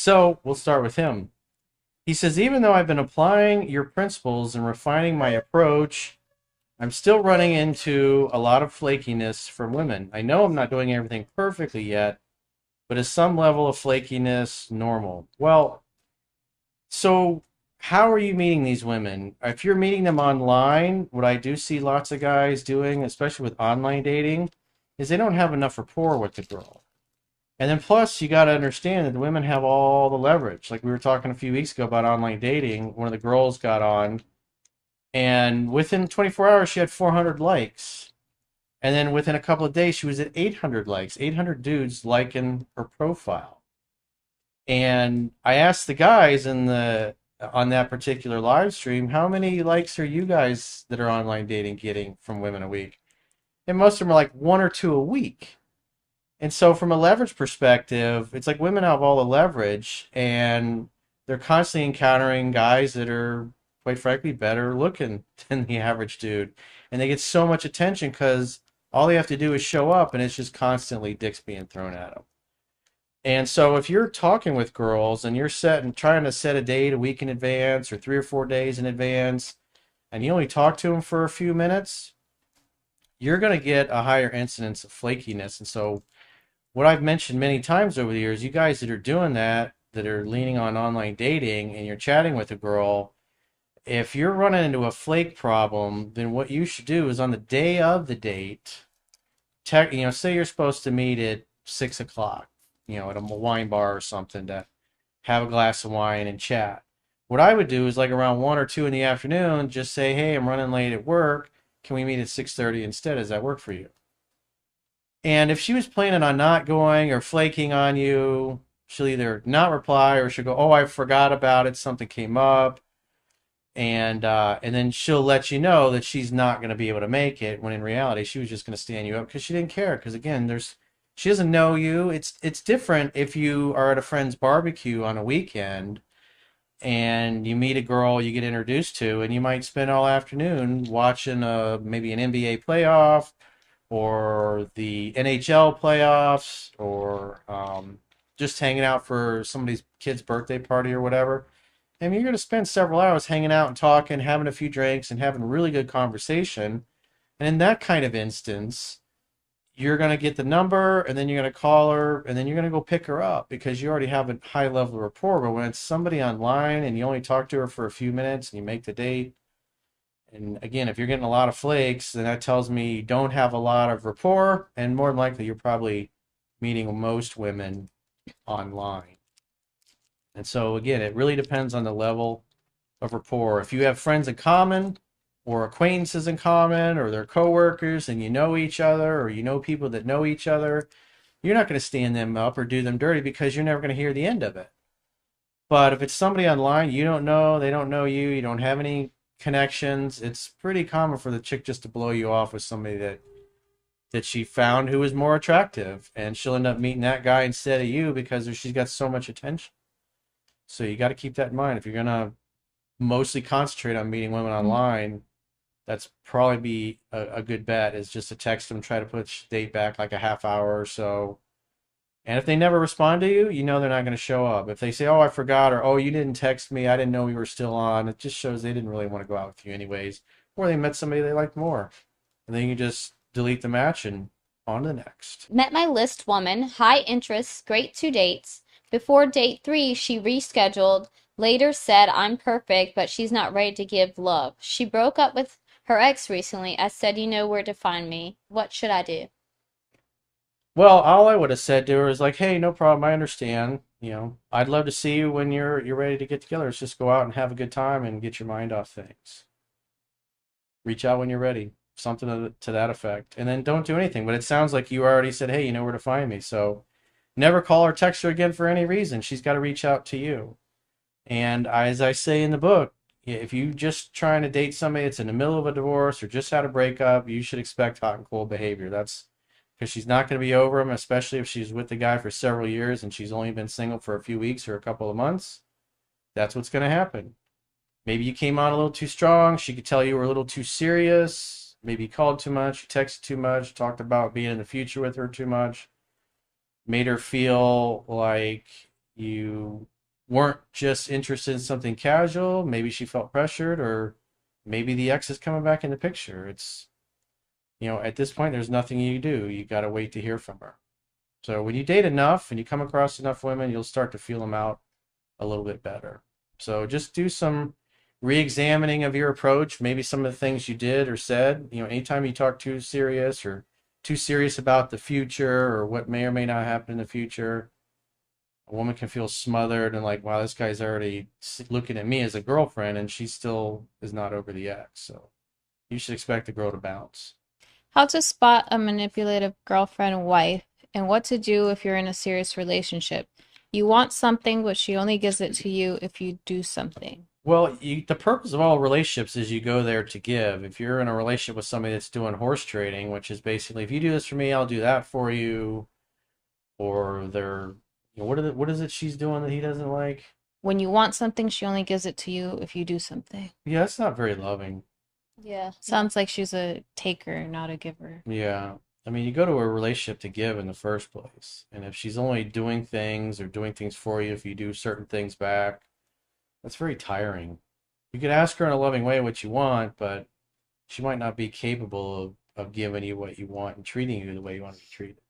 So we'll start with him. He says, even though I've been applying your principles and refining my approach, I'm still running into a lot of flakiness from women. I know I'm not doing everything perfectly yet, but is some level of flakiness normal? Well, so how are you meeting these women? If you're meeting them online, what I do see lots of guys doing, especially with online dating, is they don't have enough rapport with the girl. And then plus, you got to understand that the women have all the leverage. Like we were talking a few weeks ago about online dating, one of the girls got on, and within 24 hours, she had 400 likes. And then within a couple of days, she was at 800 likes, 800 dudes liking her profile. And I asked the guys in the on that particular live stream, how many likes are you guys that are online dating getting from women a week? And most of them are like one or two a week. And so, from a leverage perspective, it's like women have all the leverage, and they're constantly encountering guys that are, quite frankly, better looking than the average dude. And they get so much attention because all they have to do is show up, and it's just constantly dicks being thrown at them. And so, if you're talking with girls and you're trying to set a date a week in advance or 3 or 4 days in advance, and you only talk to them for a few minutes, you're going to get a higher incidence of flakiness. And so, what I've mentioned many times over the years, you guys that are doing that, that are leaning on online dating and you're chatting with a girl, if you're running into a flake problem, then what you should do is on the day of the date, say you're supposed to meet at 6 o'clock, at a wine bar or something to have a glass of wine and chat. What I would do is like around 1 or 2 in the afternoon, just say, hey, I'm running late at work. Can we meet at 6:30 instead? Does that work for you? And if she was planning on not going or flaking on you, she'll either not reply or she'll go, "Oh, I forgot about it. Something came up," and then she'll let you know that she's not going to be able to make it. When in reality, she was just going to stand you up because she didn't care. Because again, she doesn't know you. It's different if you are at a friend's barbecue on a weekend and you meet a girl you get introduced to, and you might spend all afternoon watching maybe an NBA playoff or the NHL playoffs, or just hanging out for somebody's kid's birthday party or whatever. I mean, you're going to spend several hours hanging out and talking, having a few drinks, and having a really good conversation. And in that kind of instance, you're going to get the number, and then you're going to call her, and then you're going to go pick her up because you already have a high level of rapport. But when it's somebody online and you only talk to her for a few minutes and you make the date, and again, if you're getting a lot of flakes, then that tells me you don't have a lot of rapport, and more than likely you're probably meeting most women online. And so again, it really depends on the level of rapport. If you have friends in common or acquaintances in common or they're coworkers and you know each other or you know people that know each other, you're not going to stand them up or do them dirty because you're never going to hear the end of it. But if it's somebody online you don't know, they don't know you, you don't have any connections, it's pretty common for the chick just to blow you off with somebody that she found who was more attractive, and she'll end up meeting that guy instead of you because she's got so much attention. So you got to keep that in mind. If you're gonna mostly concentrate on meeting women online, that's probably be a good bet, is just to text them, try to push date back like a half hour or so. And if they never respond to you, you know they're not going to show up. If they say, "Oh, I forgot," or "Oh, you didn't text me, I didn't know we were still on," it just shows they didn't really want to go out with you anyways, or they met somebody they liked more. And then you just delete the match and on to the next. Met my list woman, high interest, great 2 dates. Before date 3, she rescheduled, later said I'm perfect, but she's not ready to give love. She broke up with her ex recently. I said, you know where to find me. What should I do? Well, all I would have said to her is like, "Hey, no problem. I understand. I'd love to see you when you're ready to get together. Let's just go out and have a good time and get your mind off things. Reach out when you're ready." Something to that effect. And then don't do anything. But it sounds like you already said, "Hey, you know where to find me." So never call or text her again for any reason. She's got to reach out to you. And as I say in the book, if you just trying to date somebody that's in the middle of a divorce or just had a breakup, you should expect hot and cold behavior. That's because she's not going to be over him, especially if she's with the guy for several years and she's only been single for a few weeks or a couple of months. That's what's going to happen. Maybe you came on a little too strong. She could tell you were a little too serious. Maybe you called too much, you texted too much, talked about being in the future with her too much, made her feel like you weren't just interested in something casual. Maybe she felt pressured, or maybe the ex is coming back in the picture. It's, at this point, there's nothing you do. You got to wait to hear from her. So when you date enough and you come across enough women, you'll start to feel them out a little bit better. So just do some re-examining of your approach, maybe some of the things you did or said. Anytime you talk too serious or too serious about the future or what may or may not happen in the future, a woman can feel smothered and like, wow, this guy's already looking at me as a girlfriend and she still is not over the ex. So you should expect the girl to bounce. How to spot a manipulative girlfriend or wife, and what to do if you're in a serious relationship. You want something, but she only gives it to you if you do something. Well, the purpose of all relationships is you go there to give. If you're in a relationship with somebody that's doing horse trading, which is basically, if you do this for me, I'll do that for you, or they're, what is it she's doing that he doesn't like? When you want something, she only gives it to you if you do something. Yeah, that's not very loving. Yeah. Sounds like she's a taker, not a giver. Yeah. I mean, you go to a relationship to give in the first place. And if she's only doing things or doing things for you if you do certain things back, that's very tiring. You could ask her in a loving way what you want, but she might not be capable of giving you what you want and treating you the way you want to be treated.